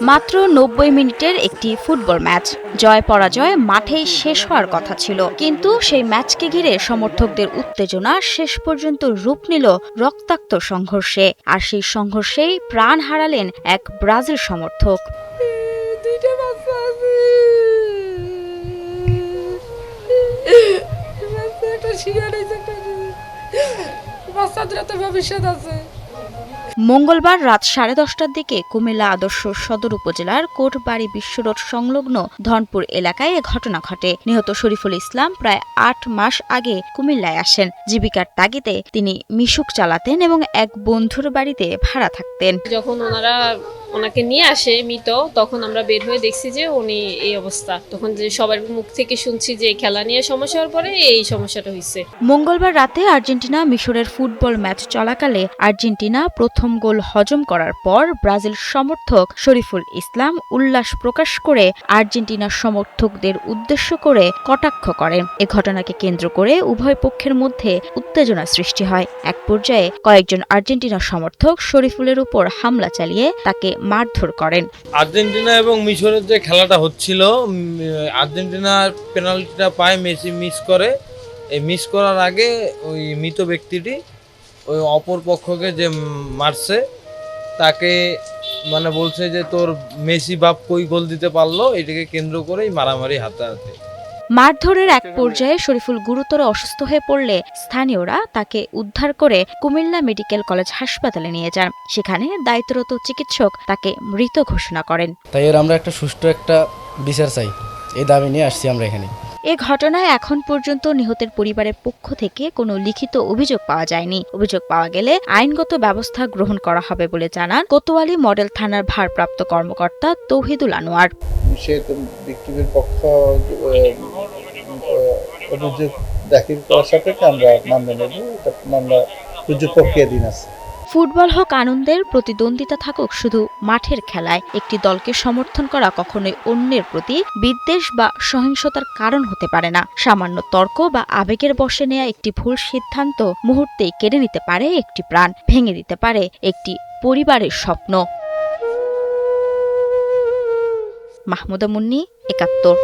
মাত্র ৯০ মিনিটের একটি ফুটবল ম্যাচ, জয় পরাজয় মাঠেই শেষ হওয়ার কথা ছিল, কিন্তু সেই ম্যাচকে ঘিরে সমর্থকদের উত্তেজনা শেষ পর্যন্ত রূপ নিল রক্তাক্ত সংঘর্ষে। আর সেই সংঘর্ষেই প্রাণ হারালেন এক ব্রাজিল সমর্থক। মঙ্গলবার রাত 10:30টার দিকে কুমিল্লা আদর্শ সদর উপজেলার কোটবাড়ি বিশ্বরোড সংলগ্ন ধনপুর এলাকায় এ ঘটনা ঘটে। নিহত শরীফুল ইসলাম প্রায় ৮ মাস আগে কুমিল্লায় আসেন। জীবিকার তাগিদে তিনি মিশুক চালাতেন এবং এক বন্ধুর বাড়িতে ভাড়া থাকতেন। যখন ওনাকে নিয়ে আসে মৃত, তখন আমরা বের হয়ে দেখছি যে উনি এই অবস্থা। তখন যে সবার মুখ থেকে শুনছি যে খেলা নিয়ে সমস্যা হওয়ার পরে এই সমস্যাটা হয়েছে। মঙ্গলবার রাতে আর্জেন্টিনা মিশরের ফুটবল ম্যাচ চলাকালে আর্জেন্টিনা প্রথম গোল হজম করার পর ব্রাজিল সমর্থক শরীফুল ইসলাম উল্লাস প্রকাশ করে আর্জেন্টিনার সমর্থকদের উদ্দেশ্য করে কটাক্ষ করেন। এ ঘটনাকে কেন্দ্র করে উভয় পক্ষের মধ্যে উত্তেজনা সৃষ্টি হয়। এক পর্যায়ে কয়েকজন আর্জেন্টিনা সমর্থক শরীফুলের উপর হামলা চালিয়ে তাকে মারধর করেন। আর্জেন্টিনা এবং মিশরের যে খেলাটা হচ্ছিল, আর্জেন্টিনার পেনাল্টিটা পায়, মেসি মিস করে। এই মিস করার আগে ওই মৃত ব্যক্তিটি ওই অপর পক্ষকে যে মারছে তাকে বলছে যে তোর মেসি বাপ কই গোল দিতে পারলো, এটাকে কেন্দ্র করেই মারামারি হাতাহাতি। মারধরের এক পর্যায়ে শরীফুল গুরুতর অসুস্থ হয়ে পড়লে স্থানীয়রা তাকে উদ্ধার করে কুমিল্লা মেডিকেল কলেজ হাসপাতালে নিয়ে যান। সেখানে দায়িত্বরত চিকিৎসক তাকে মৃত ঘোষণা করেন। তাই আমরা একটা সুষ্ঠু বিচার চাই, এই দাবি নিয়ে আসছি আমরা এখানে। এ ঘটনায় এখন পর্যন্ত নিহতের পরিবারের পক্ষ থেকে কোনো লিখিত অভিযোগ পাওয়া যায়নি। অভিযোগ পাওয়া গেলে আইনগত ব্যবস্থা গ্রহণ করা হবে বলে জানান কোতোয়ালি মডেল থানার ভারপ্রাপ্ত কর্মকর্তা তৌহিদুল আনোয়ার। অভিযোগ দাখিল করার সাপেক্ষে আমরা মামলা নেব। মামলা প্রক্রিয়াধীন আছে। ফুটবল হোক আনন্দের, প্রতিদ্বন্দ্বিতা থাকুক শুধু মাঠের খেলায়। একটি দলকে সমর্থন করা কখনোই অন্যের প্রতি বিদ্বেষ বা সহিংসতার কারণ হতে পারে না। সামান্য তর্ক বা আবেগের বশে নেয়া একটি ভুল সিদ্ধান্ত মুহূর্তেই কেড়ে নিতে পারে একটি প্রাণ, ভেঙে দিতে পারে একটি পরিবারের স্বপ্ন। মাহমুদা মুন্নি, ৭১।